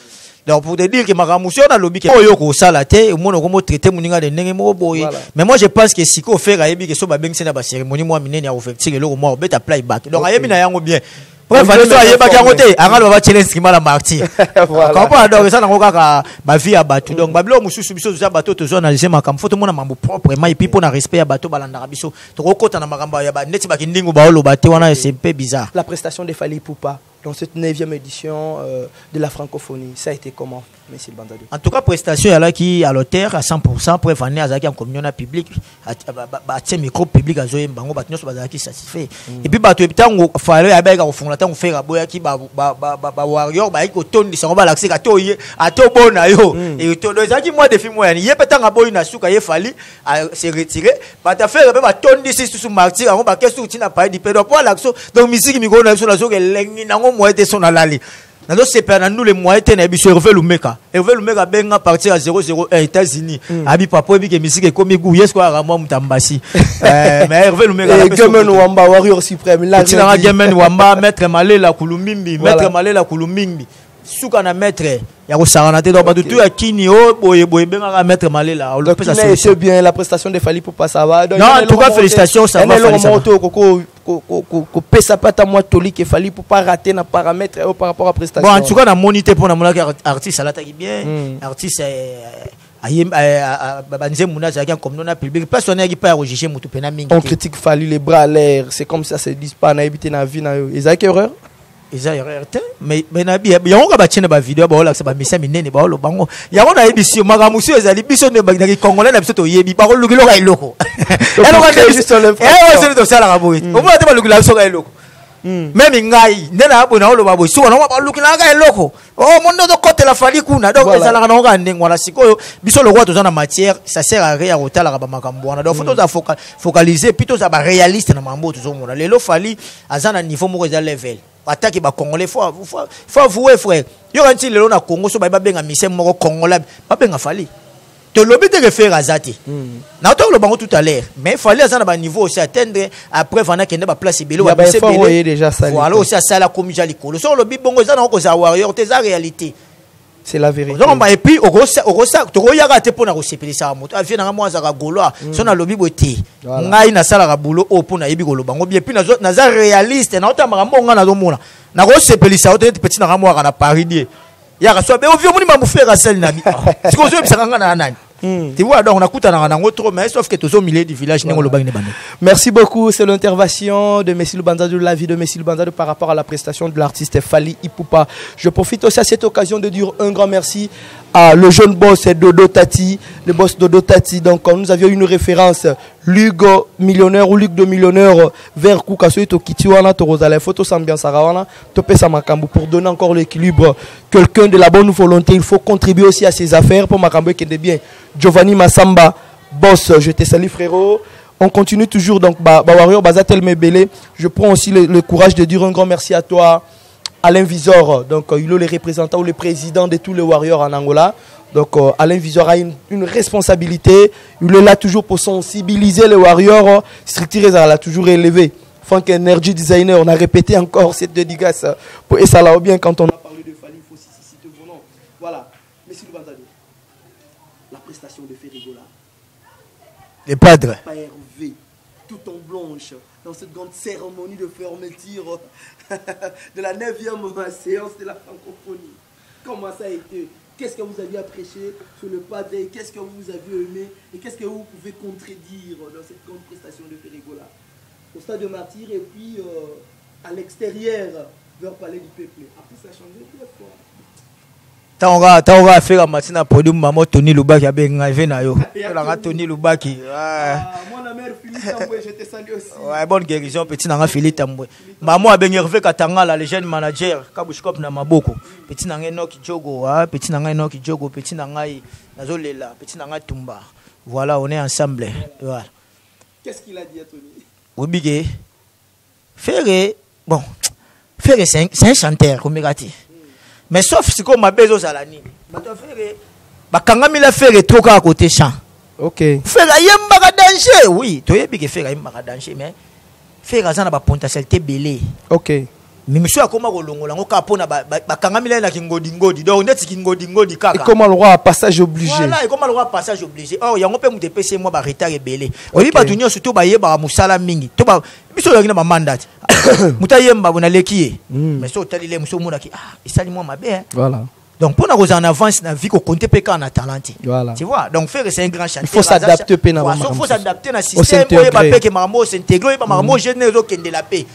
donc pour te dire que makamusi on a lobby que oyo ko sala te o mono ko traiter muninga de ndenge mo boye mais moi je pense que si ko faire ayebi que so ba bengi na ba cérémonie moi minene ya ouverture le mo beta playback donc ayebi na yango bien. Bref, il faut aller à côté. Arrête, on va tirer ce qui m'a la martyr. Comprends donc ça n'engage qu'à ma vie à bateau. Donc babilo musu subiso za bateau to zone analyser ma cam. Faut tout le monde mambo propre. Mais puis pour na respect à bateau balanda rabiso. To kokota na magamba ya ba neti ba kindingo ba olo bateau wana c'est un peu bizarre. La prestation de Fally Ipupa dans cette 9e édition de la francophonie, ça a été comment, monsieur le Banzado? En tout cas, prestation elle qui à l'auteur à 100% pour venir à Zaki en communion public, à micro public à Zoé Bango, battre sur Bazaki satisfait. Et puis bateau temps fallait avec au fond la temps faire à boya qui ba warrior ba iko ton de ça on va l'accès à to bon yo et to deux Zaki moi défi moi y peut temps à boy na suka y fallait se retirer ba ta faire ba ton d'ici sous martyr on ba question tu n'as pas dit pédo pour l'action donc musique mi go na sur la zo que lengi na moi de son alali. Nous séparons nous les moyens de biso Hervé Lumeka. Hervé Lumeka benga partir à 0-0 États-Unis. Abi papa bi que musique comme goût yes quoi ramo mutambasi. Mais Hervé Lumeka Gamen Wamba warrior suprême là. Tina Gamen Wamba maître Malela Kulumbimbi, maître Malela Kulumbimbi. Souka na maître ya ko sarana te do ba tout ya kini o boye benga maître Malela. C'est bien la prestation de Fally Ipupa ça va. Non, en tout cas félicitations ça va. Ko pesa pata moi toli que Fally Ipupa rater na paramètre par rapport à prestation. Bon en tout cas na monité pour na monaka artiste alata qui bien artiste banze muna za comme non public personne qui pas rejeter mutu pena mingi. On critique Fally les bras à l'air, c'est comme ça se dit pas na éviter na vie na yo. Ezaki erreur? Eza erreur te mais na bi yango ka ba tiene ba vidéo ba ola sa ba misa minene ba olo bango yango na ebisi magamusi ezali biso ne ba na congolais na biso to yebi ba lukilo ka iloko elo ka juste le c'est to sala ka boyi o mo te ba lukilo biso ka iloko même ngai ndena abo na olo ba boyi so na ba lukilo ka iloko oh mondo to côté la Fally kuna donc ezala ka nga ndenge wala sikoyo biso le roi to na matière ça sert à rien au tala ka ba makambo wana donc faut to focaliser plutôt ça ba réaliste na mambo to zo mona lelo Fally azana niveau moko za level attaque ba congolais faut avouer frère yo kanti lelo na Congo so ba benga mission moko congolais ba benga Fally te lobi te refaire azati na to lo bango tout à l'heure mais Fally azana ba niveau aussi atteindre après vana kende ba place belé ba mise belé déjà ça voilà aussi ça la comme jali ko so lobi bongo za na ko za warrior te za réalité c'est la vérité donc et puis au to royaka te pona ko sepelisa moto afie na moi za ka goloa so na lobi bote ngai na sala ka bulo o pona yebi ko lo bango bien puis na za réaliste na otama mbonga na domona na ko sepelisa o te petit na moi na Paris die ya ka so be o vieux moni ma mufera sel na bi siko zo bisaka na nani. Tu vois donc on a coûté dans trop mais sauf que tous au milieu du village n'est le bang. Merci beaucoup, c'est l'intervention de Messi Lubanza de la vie de Messi Lubanza par rapport à la prestation de l'artiste Fally Ipupa. Je profite aussi à cette occasion de dire un grand merci à le jeune boss Dodo Tati, le boss Dodo Tati. Donc nous avions une référence Lugo millionnaire ou Luc de millionnaire vers Kukasoy to Kitiwana to Rosale photo ambiance Sarawana to pesa makambo pour donner encore l'équilibre. Quelqu'un de la bonne volonté, il faut contribuer aussi à ses affaires pour makambo qui est bien. Giovanni Massamba, boss, je te salue frérot. On continue toujours donc Warrior Bazatel Mebele. Je prends aussi le courage de dire un grand merci à toi, Alain Visor. Donc il est le représentant ou le président de tous les Warriors en Angola. Donc Alain Visor a une responsabilité. Il est là toujours pour sensibiliser les Warriors. Structure a toujours élevé. Frank Energy Designer, on a répété encore cette dédicace. Et ça l'a bien quand on a parlé de Fally, il faut citer vos noms. Voilà. Monsieur le Banzado. La prestation de Ferrigola. Les padres. Pas Hervé, tout en blanche, dans cette grande cérémonie de fermeture de la 9e séance de la francophonie. Comment ça a été? Qu'est-ce que vous aviez apprécié sur le padre? Qu'est-ce que vous avez aimé? Et qu'est-ce que vous pouvez contredire dans cette grande prestation de Ferrigola? Au stade de Martyr et puis à l'extérieur, vers Palais du Peuple. Après ça a changé deux fois. Taonga faire la matin podium maman Tony Lubaki a bien arrivé na yo. Tony Lubaki. Mon mère Philippe Tamboué, je te salue aussi. Ouais, bonne guérison petit nanga Philippe Tamboué. Maman a bien arrivé Katanga la le jeune manager Kabushkop na maboko. Petit nanga Enoki Jogo, petit nanga Enoki Jogo, petit nanga Nazolela, petit nanga Tumba. Voilà, on est ensemble. Voilà. Qu'est-ce qu'il a dit à Tony? Obligé. Ferré, bon. Ferré c'est un chanteur comme Megati. Mais sauf si comme ma bezo salani. Bato Ferré, bakangami la Ferré trop à côté champ. OK. Ferré yemba danger. Oui, tu yebi que Ferré yemba danger mais Ferré azana ba potentialité belé. OK. Mais monsieur akoma kolongola ngoka pona bakangami la ngodi donc net ngodi kaka. Et comment le roi passage obligé? Voilà, et comment le roi passage obligé. Or yango pe muté PC moi ba retard belé. Oyi ba tunyo surtout ba yeba musala mingi. To ba biso yakina ba mandat. Mutayemba bona lekié. Mais so talile muso mona ki isali moi mabe. Voilà. Donc pour nous en avance na vie ko compter pe kana talent. Voilà. Tu vois? Donc faire c'est un grand chantier. Il faut s'adapter pe na il faut s'adapter na système pour pas que maramo s'intégrer pas maramo jeune zo kende la paix.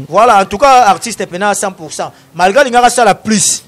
Voilà, en tout cas artiste pena à 100%. Malgré l'ingara ça la plus.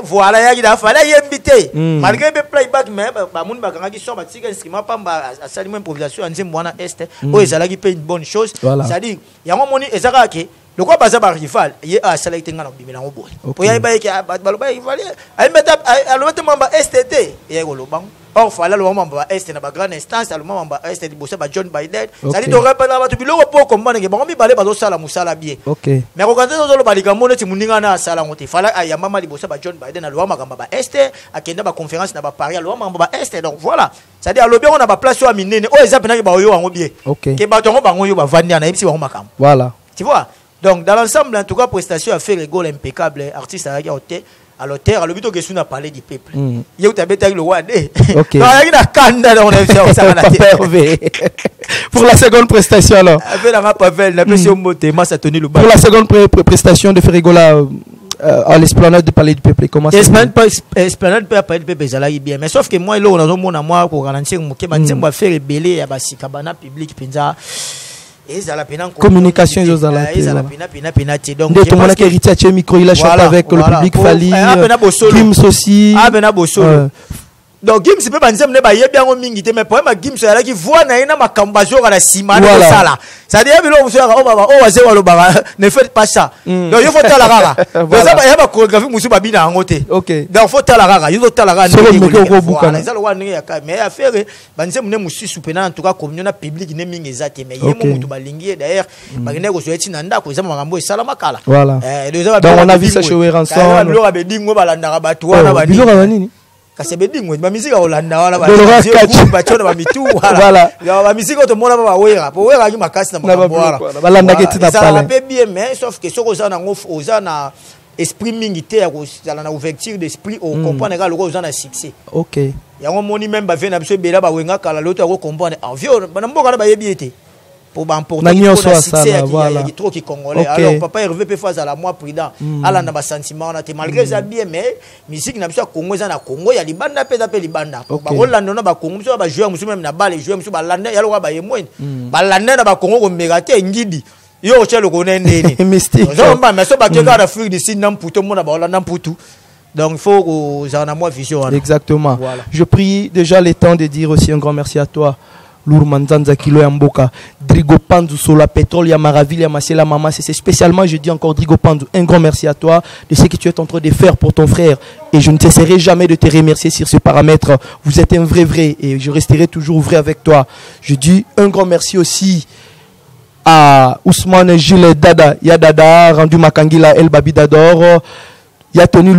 Voilà, il y a fallu inviter. Malgré le playback mais ba moun ba kanga qui sort ba tika instrument pas ba salimo improvisation en mwana est. O ezala qui fait une bonne chose. C'est-à-dire il y a un moment ezaka ke le quoi baza ba rival ye a sala itenga na bimela ngo boy po ya ba ke baloba rival ay meta alo meta mamba STT ye go lo bang or fala lo mamba ST na ba grande instance alo mamba ST di bossa ba John Biden ça dit to rappela ba to biloko po ko mbana ke ba mi bale ba zo sala musala bien OK mais ko kanza zo lo balika mona ti muninga na sala ngote fala ay mama di bossa ba John Biden alo mamba ba ST akenda ba conférence na ba Paris alo mamba ba ST donc voilà ça dit alo bien on a ba place o minene o eza pena ke ba yo ngo bien ke ba to ngo ba ngo yo ba vandi na ebisi ba makam voilà tu vois. Donc, dans l'ensemble, en tout cas, prestation a fait le goal impeccable. Artiste a regardé à l'auteur, le but que nous a parlé du peuple. Il y a eu le roi. OK. Il y a eu la canne dans pour la seconde prestation, alors. Pour la seconde prestation de Ferregola à l'esplanade de Palais du Peuple, comment ça se passe? L'esplanade de Palais du Peuple, ça allait bien. Mais sauf que moi, là, on a moi pour ralentir, on va faire rebelle à Basikabana public, Pinza. Communication et aux alentours. Donc, tout le monde qui héritier micro, il a chanté avec le public Fali. Gims aussi. Donc Gims peut pas dire mais bien au mingité mais pour moi Gims là qui voit na ina makambazo à la ciment de sala. Ça dit bilo vous faire o baba ne faites pas ça. Donc il faut ta la rara. Donc ça il y a pas chorégraphie musu babina ngote. OK. Donc faut ta la rara, il faut ta la rara. C'est le meko ko bukana. Ça le wa ni ya mais affaire banze mune musu supena en tout cas communion public ne mingi ezate mais yemo mutu balingi d'ailleurs bagene ko zoeti na ndako eza makambo esalama kala. Voilà. Donc on a vu ça chez Ranson. Bilo ba dingo balanda ba tuana ba. Bilo ba nini? Kasebedingo ba musique Holanda wala ba bachona ba mitu voilà ba musique to mona ba wera po wera ki makasi na makambo wala balanda ke tina pala ça va bien mais sauf que soko za na ngof oza na esprit mingité ya ko na ouverture d'esprit au comprendre ga loko oza na succès. OK yango moni même ba vena biso bela ba wenga kala loto ko comprendre en vieux bana mboka na ba yebiete pour m'emporter pour la succès qui trop qui congolais. Alors papa Hervé peut faire à la moi prudent ala na ba sentiment na te malgré ça bien mais musique na biso Congo za na Congo ya libanda pe libanda ba Rolando na ba Congo biso ba joueur musu même na balle joueur musu ba landa ya lo ba yemwen ba landa na ba Congo ko megate ngidi yo chelo ko nende mystique zo mba mais so ba keka na Afrique du Sud na mputo mona ba Rolanda mputu. Donc il faut que ça na moi vision. Exactement. Voilà. Je prie déjà le temps de dire aussi un grand merci à toi. Lourmanzanza Kilo Yamboka, Drigo Pandu, Sola Pétrole, Yamaraville, Yamasela Mama, c'est spécialement, je dis encore Drigo Pandu, un grand merci à toi de ce que tu es en train de faire pour ton frère. Et je ne cesserai jamais de te remercier sur ce paramètre. Vous êtes un vrai et je resterai toujours vrai avec toi. Je dis un grand merci aussi à Ousmane Gilles Dada, Yadada, Rendu Makangila, El Babi Dador. Il y a Tony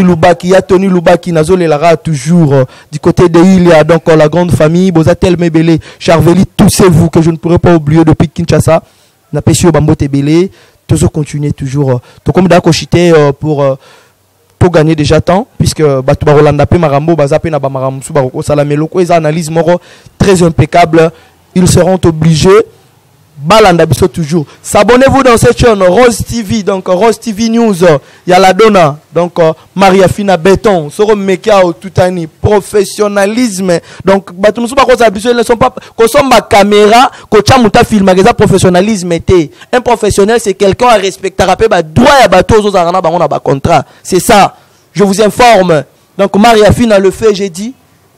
Lubaki, Nazole Lara toujours du côté de Ilia, donc la grande famille, Bozatel Mebele, Charveli, tous c'est vous que je ne pourrai pas oublier depuis Kinshasa, Napesio Bambo Tebele, tous continuer toujours, tout comme Dakochité pour gagner déjà temps, puisque Batuba Rolanda Pe Marambo, Bazape na Bamaram Subaroko Salamelo, les analyses moro très impeccables, ils seront obligés. Balanda biso toujours. S'abonnez-vous dans cette chaîne Rose TV, donc Rose TV News. Il y a la donna, donc Maria Fina Béton, Soro Mekao Toutani, professionnalisme. Donc batumusu ba ko sabiso ne sont pas ko somba caméra, ko chamuta film ça professionnalisme était. Un professionnel c'est quelqu'un à respecter rapé ba droit ya bato zo zarana bango na ba contrat. C'est ça. je vous informe. Donc Maria Fina le fait, j'ai dit.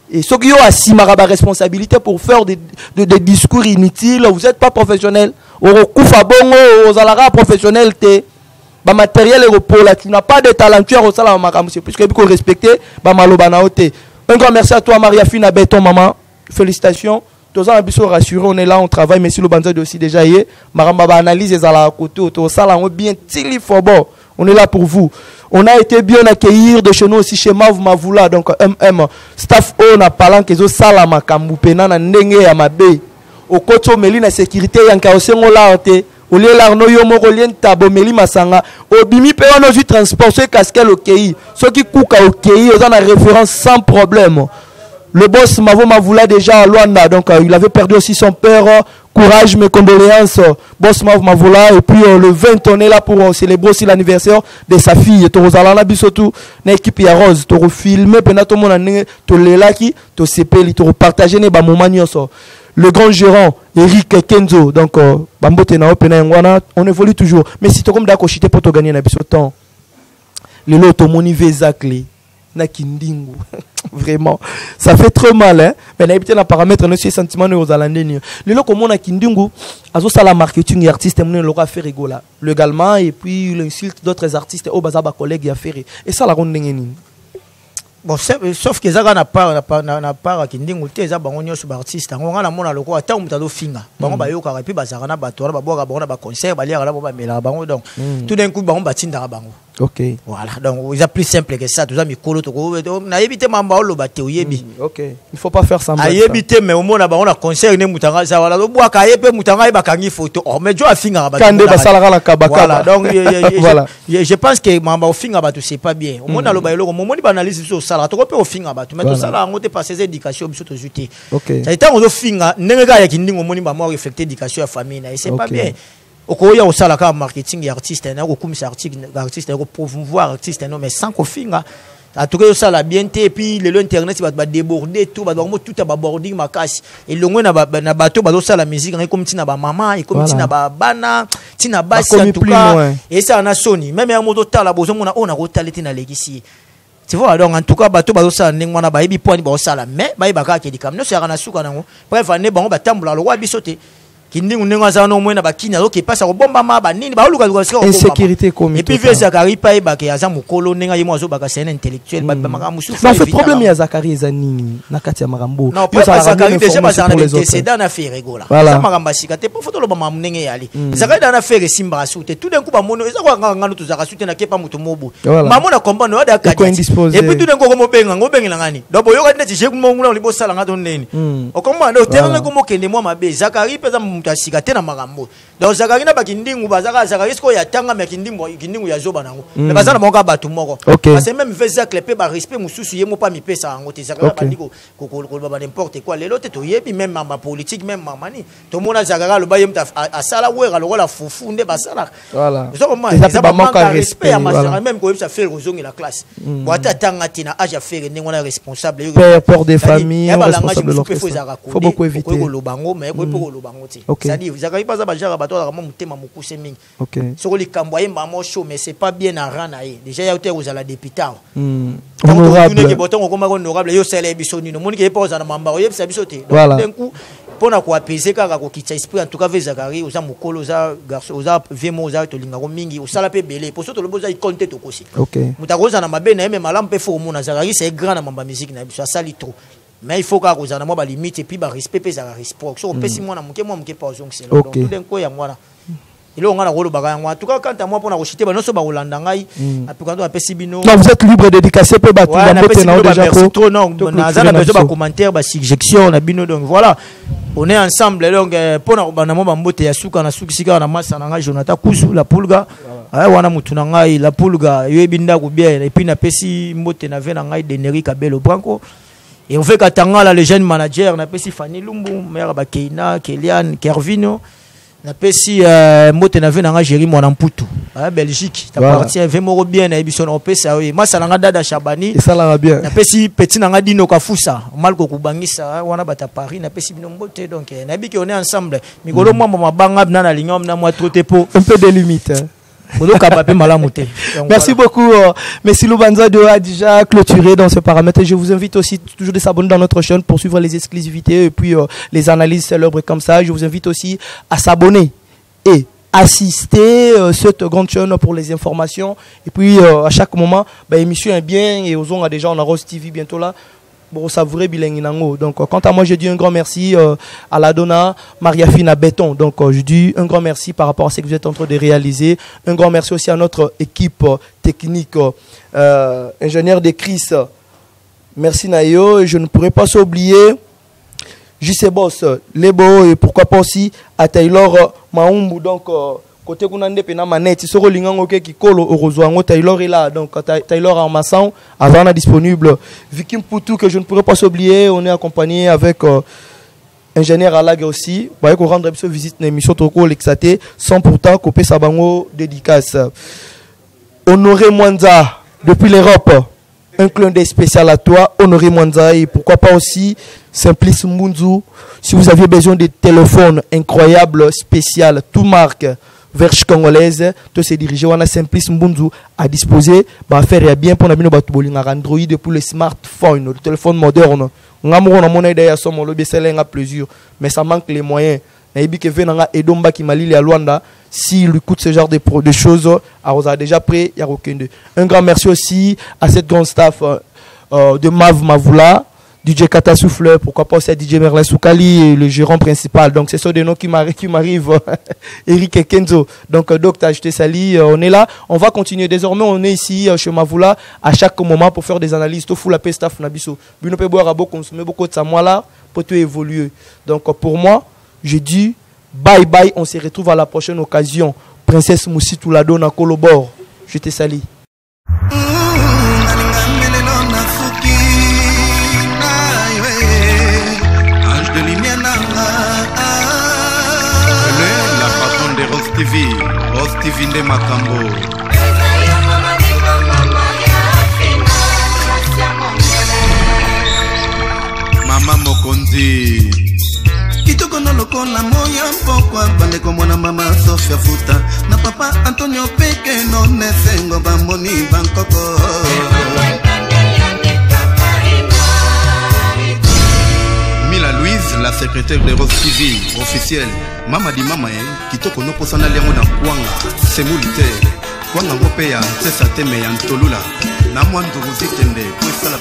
Et ceux qui ont assis ma responsabilité pour faire des discours inutiles, vous n'êtes pas professionnel. Au recoufa bongo, aux alara professionnels, ba matériel et repos là, tu n'as pas de talentueux au salaire makamusi, puisque il faut respecter ba malobana ote. Un grand merci à toi Maria Fina Béton maman. Félicitations. Tous en biso rassuré, on est là, on travaille, mais si le banza aussi déjà y est, maramba ba analyse les ala côté au salaire on bien tili fobo. On est là pour vous. On a été bien accueillis de chez nous aussi chez Mav Mavula, donc staff on a parlé que zo salama kambupena na ndenge ya mabe. Au côté meli na sécurité yanka osengo la ante. Au lieu là no yo moko lien tabo meli masanga. Au bimi pe on a transport ce casquel au pays. Ceux qui kuka au pays, ils ont la référence sans problème. Le boss Mavo Mavula déjà à Luanda, donc il avait perdu aussi son père. Courage, mes condoléances, boss Mavula. Et puis le 20, on est là pour célébrer aussi l'anniversaire de sa fille. Tu as bisotou na équipe ya Rose. Tu as filmé, pendant tout le monde, tu as laki, tu as sepeli, tu as partagé les moments. Le grand gérant Eric Kenzo, donc on évolue toujours. Mais si tu as comme d'accord, tu peux gagner un temps. Le lot, tu as mon clé. Kindingu. Vraiment, ça fait trop mal, hein. Mais n'habitez la paramètre, ne sentiment aux alandés. Le lot comme on a Kindingu, azo sala marketing et artiste, on l'aura fait rigola légalement et puis l'insulte d'autres artistes au bazaba collègues à faire et ça la ronde n'engeni. Bon, sauf que ça n'a pas Kindingu, t'es à bangonio sur artiste, on a la mona loco à temps où finga. Bon, bah yo carapi bazarana batora baboa ba concert balia la boba mela bango donc tout d'un coup bango batinda bango. Ok. Voilà, donc il est plus simple que ça. Tout ça, mikolo to ko. Na éviter mamba lo baté oyebi. Ok. Il faut pas faire semblant. A éviter mais au moins on a concert ne mutanga ça voilà. Lo boa ka yepe mutanga ba kangi photo. Oh mais jo afinga ba. Kande ba sala la kabaka. Voilà, donc voilà. Je pense que mamba ofinga ba tout c'est pas bien. Au moins na lo ba lo moment ba analyse sur ça. To ko pe ofinga ba tout. Mais tout ça là on te passer éducation biso to juté. Ok. Ça étant on ofinga nenga ya kindingo moni ba mo reflecter éducation ya famille na c'est pas bien. Okoya osala ka marketing ya artiste na ko kumisa artiste ko promouvoir artiste non mais sans ko finga en tout cas osala bien et puis le internet va déborder tout va vraiment tout ba boarding makasi et longo na bato ba osala musique na comme tina ba maman et comme tina ba bana tina basi en tout cas et ça na soni même un moto tala bozo mona ona ko talete na legisi. Tu vois donc en tout cas bato ba osala ndengwana ba yebi point ba osala mais ba yebaka ke dikam no sera na suka nango bref ane bango ba tambula lo wa bisote Kindingu nenga za no mwena bakina loke pasa ko bomba maba nini ba luka luka sika insécurité comme et puis Zakari pa e ba ke aza mukolo nenga yemo azo baka c'est un intellectuel ba maka musufa ça fait problème ya Zakari ezanini na kati ya marambo non pas Zakari déjà ba za na précédent na fait rigola ça maramba sika te photo lo ba mamnenge yali Zakari na faire simba asute tout d'un coup ba mono eza ko nganga to zaka sute na kepa mutu mobu mamona komba no ada kati et puis tout d'un coup ko benga ngobengela ngani donc yo ka ndeti je kumongula libo sala ngato neni o komba no teranga ko mokende mo mabe Zakari peza mutasika te na marambo donc Zakari na bakindingu bazaka Zakari ko ya tanga me kindingu ya zoba nango mais bazana monka batu moko parce que même Vezacle pe ba respect mususu yemo pa mi pesa ngo te Zakari bandiko ko ba n'importe quoi les lote to yebi même ma politique même mamani to mona Zakari lo ba yem ta asala wera lo la fufu nde basala voilà ça ba manque respect à ma même ko ça faire ozongi la classe boata tanga tina age faire ningo na responsable père des familles responsable de l'orchestre faut beaucoup éviter ko lo bango mais ko lo bango ti c'est-à-dire Zakari pas za ba jara bato la mutema mukuse mingi so ko likamboye mamo show mais c'est pas bien à rana déjà ya hotel aux ala députat honorable que boton ko ma honorable yo sele biso ni no moni ke pose na mamba yo bisa biso te donc d'un coup pona ko apaiser kaka ko kitsa esprit en tout cas Zakari oza mukolo oza garçon oza vemo oza to linga ko mingi osala pe belé pour surtout le boza il compte to kosi mutakoza na mabe na même malam pe fo mona Zakari c'est grand na mamba musique na biso sali trop mais il faut qu'à cause de moi limite et puis respect pesa respect so pesi moi na muke pas donc c'est donc tout d'un coup ya moi il on a la rôle baga en tout cas quand à moi pour na rochiter ba no so ba olanda ngai après quand on a pesi bino non vous êtes libre de dédicacer pe ba tout ba mbote na déjà trop non na za na besoin ba commentaire ba suggestion na bino donc voilà on est ensemble donc pour na moi ba mbote ya suka na suki sika na masa na ngai Jonathan Kuzu la pulga wana mutu na ngai la pulga yo ebinda ko bien et puis na pesi mbote na vena ngai Deneri Kabelo Branco. Et on fait qu'attendre là les jeunes managers, on a pas si Fanny Lumbu, mère Bakeina, Kelian, Kervino, on a pas si Mote n'avait n'anga géri mon amputu, Belgique, ça appartient vraiment bien à Ebison on peut ça oui, moi ça n'anga dada Chabani, et ça l'a bien. On a pas si petit n'anga dino kafusa, malko kubangisa, on a bata Paris, on a pas si bino Mote donc on a dit qu'on est ensemble, mais golo moi ma banga na ligne on a moi trop tepo, un peu de limite. Merci beaucoup. Messi Lubanzado a déjà clôturé dans ce paramètre. Je vous invite aussi toujours de s'abonner dans notre chaîne pour suivre les exclusivités et puis les analyses célèbres comme ça. Je vous invite aussi à s'abonner et assister cette grande chaîne pour les informations. Et puis à chaque moment, l'émission est bien et aux a déjà on a Rose TV bientôt là. Bon, savourer bilinguinango. Donc, quant à moi, je dis un grand merci à la Donna, Maria Fina Béton. Donc, je dis un grand merci par rapport à ce que vous êtes en train de réaliser. Un grand merci aussi à notre équipe technique, ingénieur de Chris. Merci Nayo. Et je ne pourrais pas s'oublier JC Boss, Lebo et pourquoi pas aussi à Taylor Maumbu. Donc, côté kunande pena manette soko lingango ke kikolo orozwango Taylor est là, donc Taylor en maçon avant disponible. Vicky Mputu que je ne pourrais pas oublier, on est accompagné avec ingénieur Alag aussi. Voyez qu'on rendre visite une émission toko l'exaté sans pourtant couper sa bango dédicace. Honoré Mwanza depuis l'Europe. Un clin d'œil spécial à toi, Honoré Mwanza, et pourquoi pas aussi Simplice Mbunzu. Si vous aviez besoin de téléphones incroyables, spécial, tout marque verge congolaise, tous ces dirigeants, on a Simplice Mbunzu à disposer, bah faire bien pour nous battre Android pour les smartphones, le téléphone moderne. On a mon aide à son lobby, c'est un plaisir, mais ça manque les moyens. Et que venanga Edomba qui mali à Luanda, s'il lui coûte ce genre de choses, on a déjà prêt, il y a aucun de. Un grand merci aussi à cette grande staff de Mav Mavoula, DJ Kata Souffleur, pourquoi pas aussi à DJ Merlin Soukali et le gérant principal. Donc c'est ça des noms qui m'arrivent. Eric et Kenzo. Donc Docteur HT Sali, on est là. On va continuer. Désormais, on est ici chez Mavoula à chaque moment pour faire des analyses. Tout fou la paix staff Nabiso. Bino peut boire à beaucoup, consommer beaucoup de ça moi là pour tout évoluer. Donc pour moi, je dis bye bye. On se retrouve à la prochaine occasion. Princesse Moussi Toulado na Kolobor. Je te salue. Rose TV de Makambo. Mama Mokonzi. Kitoko no lokola moya mpokwa bande ko mwana mama Sofia Futa na papa Antonio Peke no nesengo bamboni bankoko. Mila Louise, la secrétaire de Rose TV officielle. Mama di mama kitoko no posana liango na kwanga semulite kwanga ngope ya ntesa teme ya ntolula na mwandu ruzitende.